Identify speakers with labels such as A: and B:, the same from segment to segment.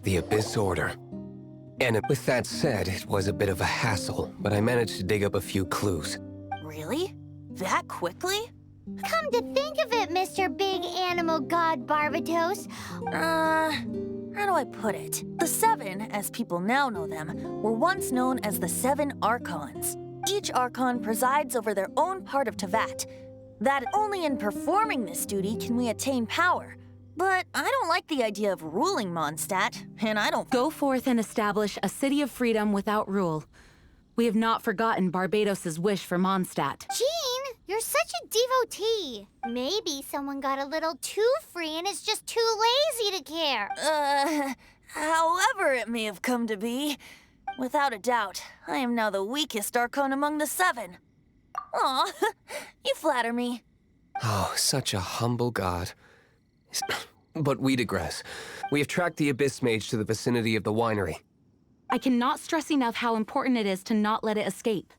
A: the Abyss Order. And with that said, it was a bit of a hassle, but I managed to dig up a few clues.
B: Really? That quickly?
C: Come to think of it, Mr. Big Animal God Barbatos.
B: How do I put it? The Seven, as people now know them, were once known as the Seven Archons. Each Archon presides over their own part of Teyvat. That only in performing this duty can we attain power. But I don't like the idea of ruling Mondstadt, and I don't—
D: Go forth and establish a city of freedom without rule. We have not forgotten Barbados' wish for Mondstadt.
C: Jean, you're such a devotee. Maybe someone got a little too free and is just too lazy to care.
B: However it may have come to be, without a doubt, I am now the weakest Archon among the Seven. Aw, you flatter me.
A: Oh, such a humble god. But we digress. We have tracked the Abyss Mage to the vicinity of the winery.
D: I cannot stress enough how important it is to not let it escape.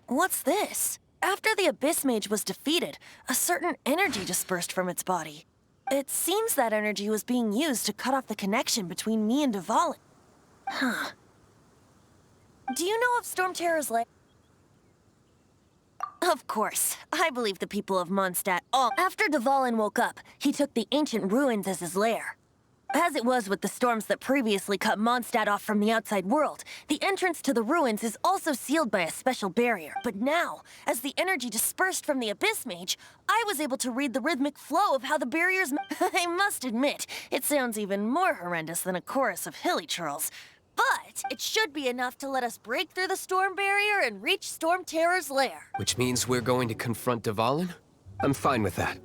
B: What's this? After the Abyss Mage was defeated, a certain energy dispersed from its body. It seems that energy was being used to cut off the connection between me and Dvalin. Huh. Do you know of Storm Terror's lair? Of course. I believe the people of Mondstadt all— After Dvalin woke up, he took the ancient ruins as his lair. As it was with the storms that previously cut Mondstadt off from the outside world, the entrance to the ruins is also sealed by a special barrier. But now, as the energy dispersed from the Abyss Mage, I was able to read the rhythmic flow of how the barriers— I must admit, it sounds even more horrendous than a chorus of hilly churls. But it should be enough to let us break through the storm barrier and reach Storm Terror's lair.
A: Which means we're going to confront Dvalin? I'm fine with that.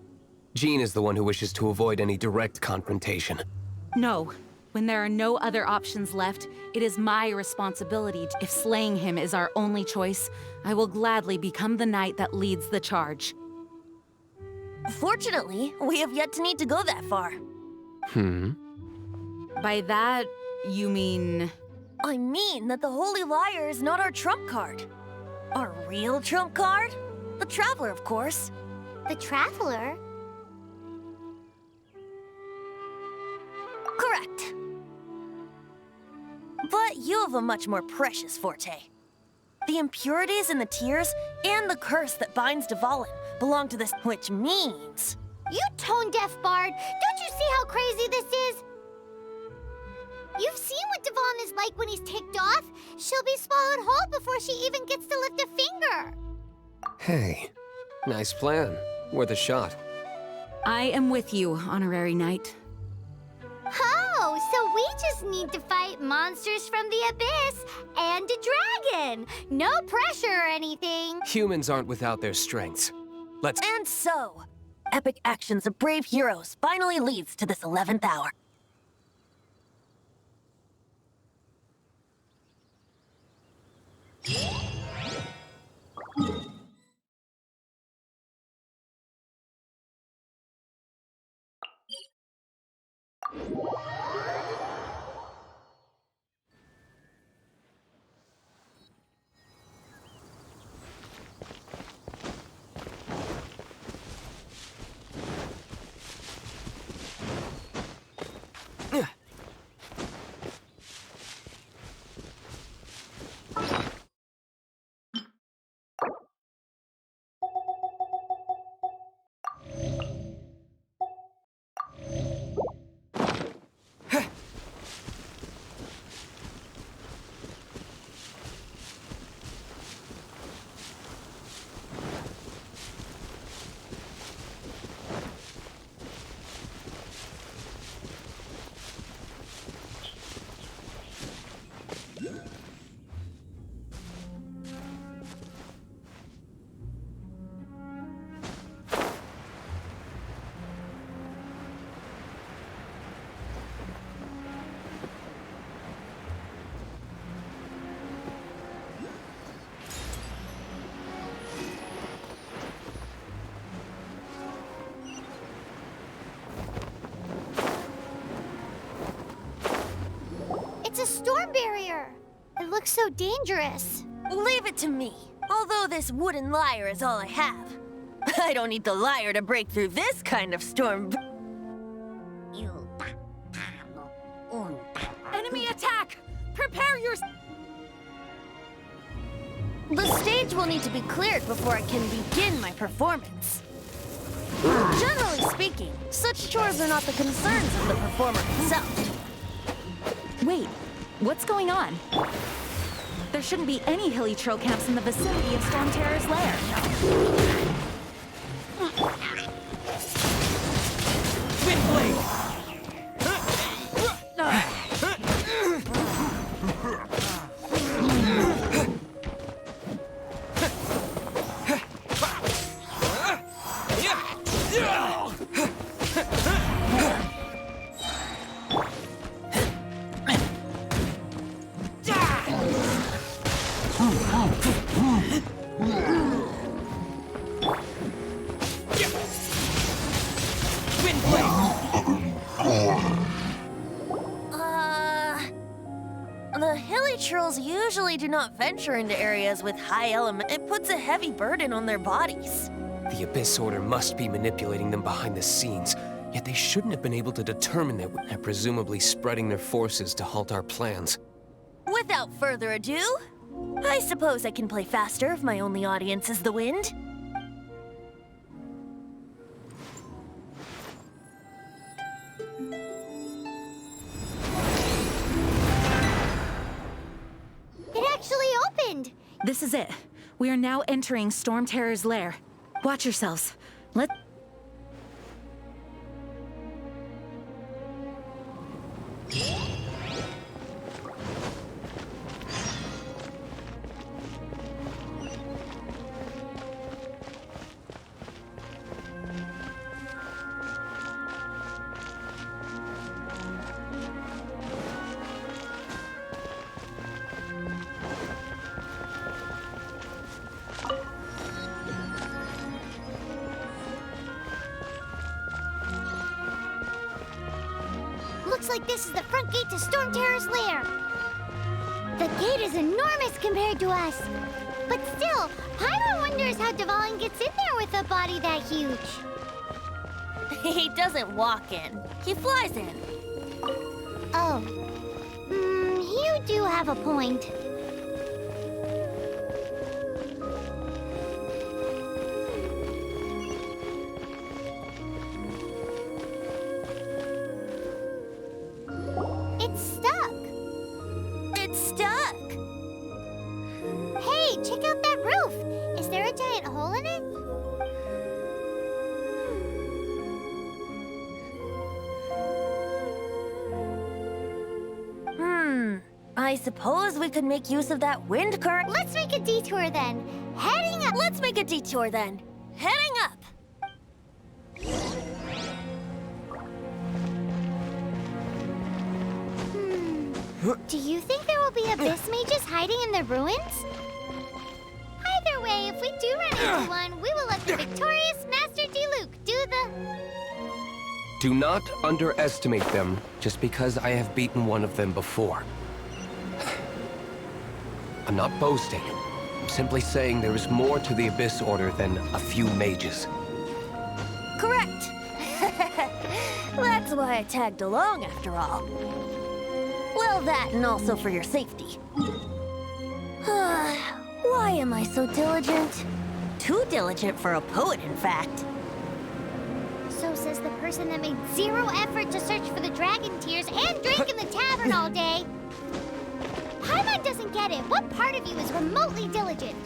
A: Jean is the one who wishes to avoid any direct confrontation.
D: No. When there are no other options left, it is my responsibility. If slaying him is our only choice, I will gladly become the knight that leads the charge.
B: Fortunately, we have yet to need to go that far.
D: By that, you mean...
B: I mean that the Holy Liar is not our trump card. Our real trump card? The Traveler, of course.
C: The Traveler?
B: Correct. But you have a much more precious forte. The impurities in the tears and the curse that binds Dvalin belong to this, which means...
C: You tone-deaf bard! Don't you see how crazy this is? You've seen what Dvalin is like when he's ticked off. She'll be swallowed whole before she even gets to lift a finger.
A: Hey, nice plan. Worth a shot.
D: I am with you, honorary knight.
C: Oh, so we just need to fight monsters from the abyss and a dragon. No pressure or anything.
A: Humans aren't without their strengths. Let's...
B: And so, epic actions of brave heroes finally leads to this 11th hour.
C: It's a storm barrier. It looks so dangerous.
B: Leave it to me. Although this wooden lyre is all I have. I don't need the lyre to break through this kind of storm.
D: Enemy attack! Prepare your...
B: The stage will need to be cleared before I can begin my performance. Generally speaking, such chores are not the concerns of the performer himself.
D: Wait, what's going on? There shouldn't be any hilly troll camps in the vicinity of Storm Terror's lair.
A: Windblade!
B: The hilly trolls usually do not venture into areas with high element. It puts a heavy burden on their bodies.
A: The Abyss Order must be manipulating them behind the scenes, yet they shouldn't have been able to determine it without presumably spreading their forces to halt our plans.
B: Without further ado, I suppose I can play faster if my only audience is the wind.
C: It actually opened.
D: This is it. We are now entering Storm Terror's lair. Watch yourselves. Let...
C: Looks like this is the front gate to Storm Terror's lair. The gate is enormous compared to us. But still, Pyro wonders how Dvalin gets in there with a body that huge.
B: He doesn't walk in. He flies in.
C: Oh. You do have a point. It's stuck.
B: It's stuck.
C: Hey, check out that roof. Is there a giant hole in it?
B: I suppose we could make use of that wind current.
C: Let's make a detour then. Heading up.
B: Let's make a detour then. Heading up.
C: Do you think there will be abyss mages hiding in the ruins? Either way, if we do run into one, we will let the victorious Master Diluc do the...
A: Do not underestimate them just because I have beaten one of them before. I'm not boasting. I'm simply saying there is more to the Abyss Order than a few mages.
B: Correct. That's why I tagged along after all. Well, that and also for your safety. Why am I so diligent? Too diligent for a poet, in fact.
C: So says the person that made zero effort to search for the dragon tears and drink in the tavern all day. Paimon doesn't get it. What part of you is remotely diligent?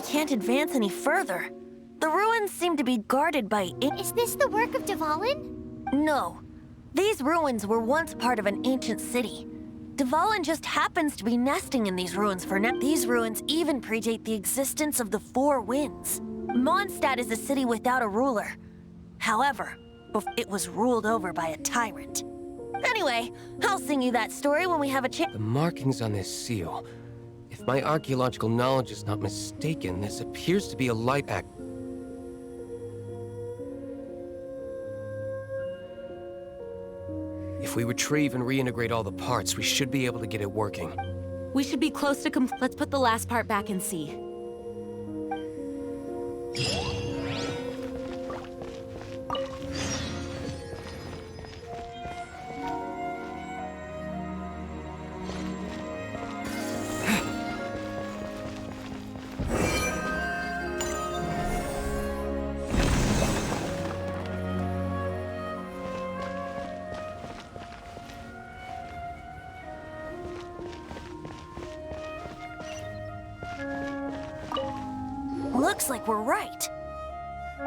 B: can't advance any further. The ruins seem to be guarded by...
C: Is this the work of Dvalin?
B: No. These ruins were once part of an ancient city. Dvalin just happens to be nesting in these ruins for now. These ruins even predate the existence of the Four Winds. Mondstadt is a city without a ruler. However, it was ruled over by a tyrant. Anyway, I'll sing you that story when we have a chance.
A: The markings on this seal. If my archaeological knowledge is not mistaken, this appears to be a light act. If we retrieve and reintegrate all the parts, we should be able to get it working.
D: We should be close to Let's put the last part back and see.
B: Looks like we're right.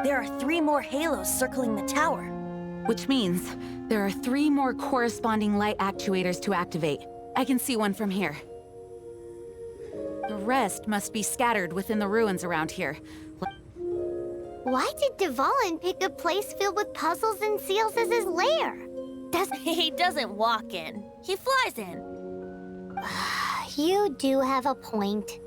B: There are 3 more halos circling the tower.
D: Which means there are 3 more corresponding light actuators to activate. I can see one from here. The rest must be scattered within the ruins around here.
C: Why did Dvalin pick a place filled with puzzles and seals as his lair?
B: He doesn't walk in. He flies in.
C: You do have a point.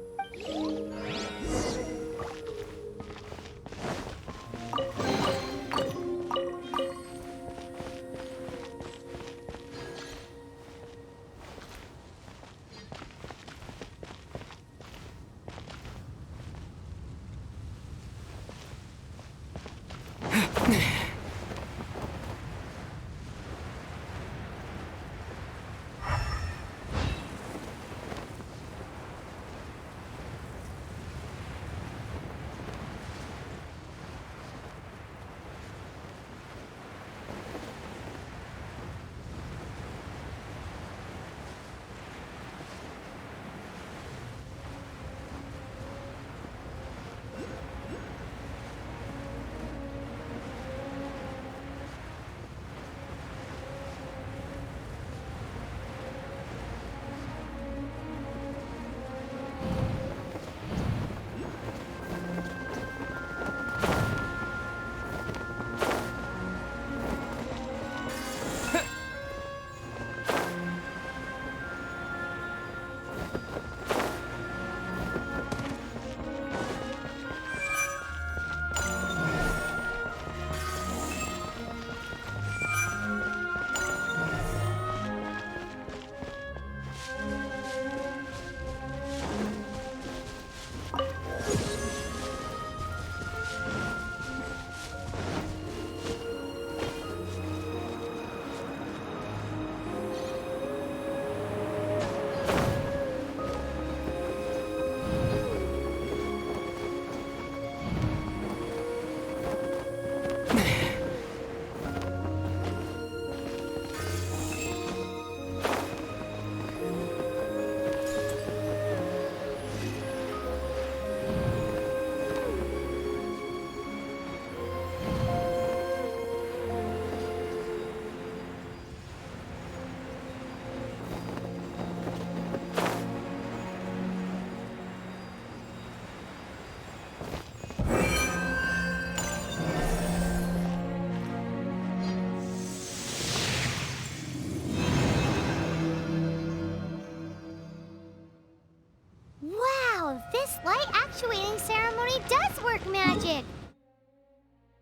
C: This light actuating ceremony does work magic!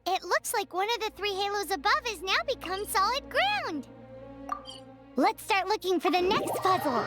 C: It looks like one of the 3 halos above has now become solid ground! Let's start looking for the next puzzle!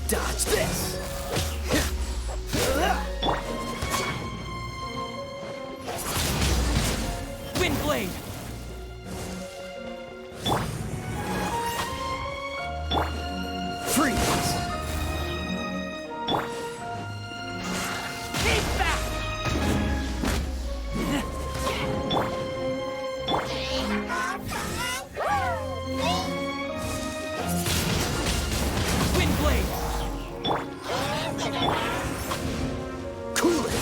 A: Dodge this! Wind blade! Freeze! Take that! Wind blade! Cool it!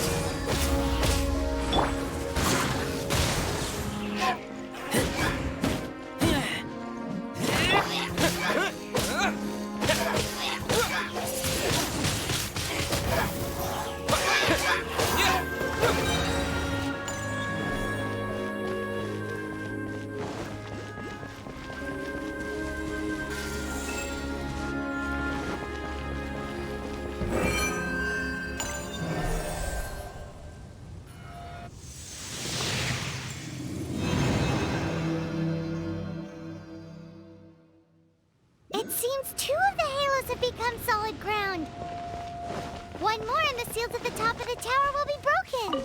C: It seems 2 of the halos have become solid ground. 1 more and the seals at the top of the tower will be broken.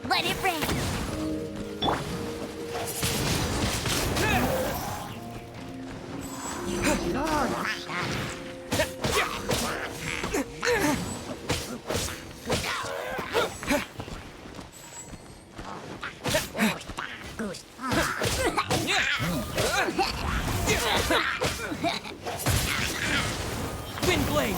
B: Let it rain!
A: Wind blade!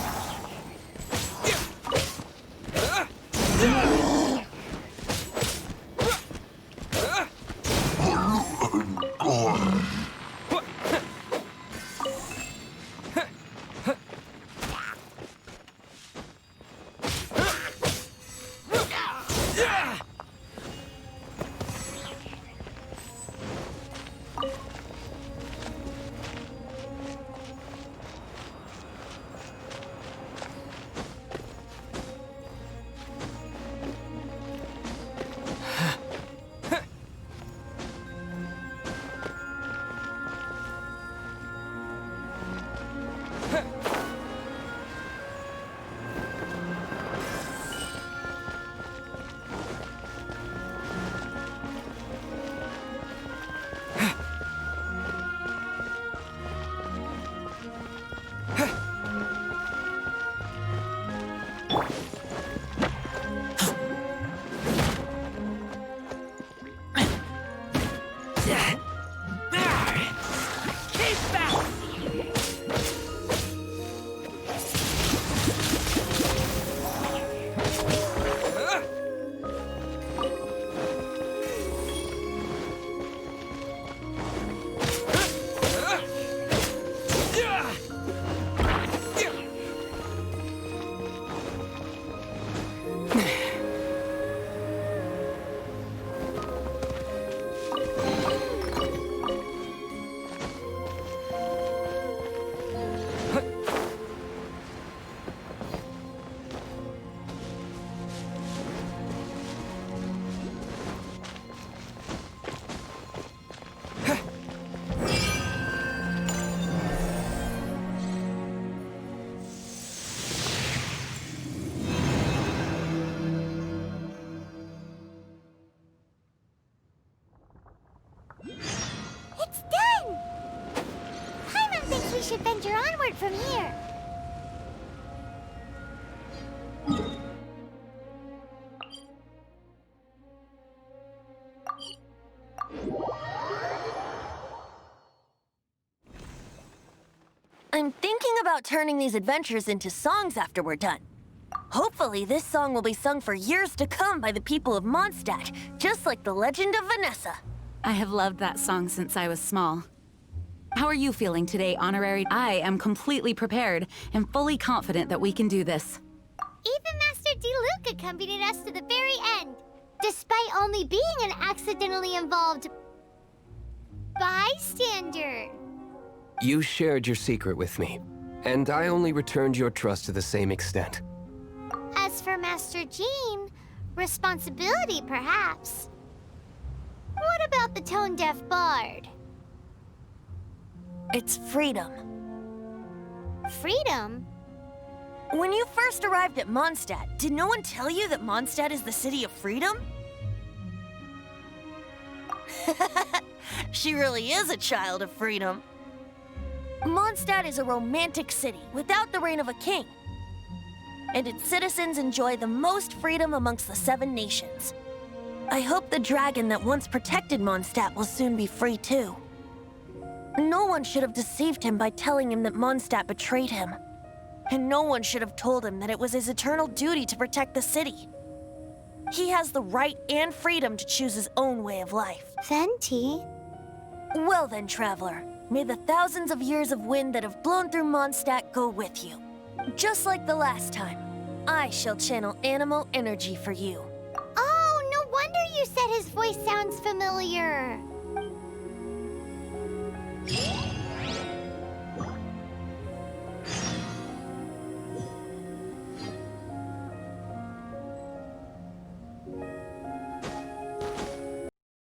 C: from here.
B: I'm thinking about turning these adventures into songs after we're done. Hopefully, this song will be sung for years to come by the people of Mondstadt, just like the legend of Vanessa.
D: I have loved that song since I was small. How are you feeling today, Honorary? I am completely prepared and fully confident that we can do this.
C: Even Master D. Luke accompanied us to the very end, despite only being an accidentally involved bystander.
A: You shared your secret with me, and I only returned your trust to the same extent.
C: As for Master Jean, responsibility perhaps. What about the tone-deaf bard?
B: It's freedom.
C: Freedom?
B: When you first arrived at Mondstadt, did no one tell you that Mondstadt is the city of freedom? She really is a child of freedom. Mondstadt is a romantic city without the reign of a king. And its citizens enjoy the most freedom amongst the 7 nations. I hope the dragon that once protected Mondstadt will soon be free too. No one should have deceived him by telling him that Mondstadt betrayed him. And no one should have told him that it was his eternal duty to protect the city. He has the right and freedom to choose his own way of life.
C: Venti?
B: Well then, traveler, may the thousands of years of wind that have blown through Mondstadt go with you. Just like the last time, I shall channel animal energy for you.
C: Oh, no wonder you said his voice sounds familiar.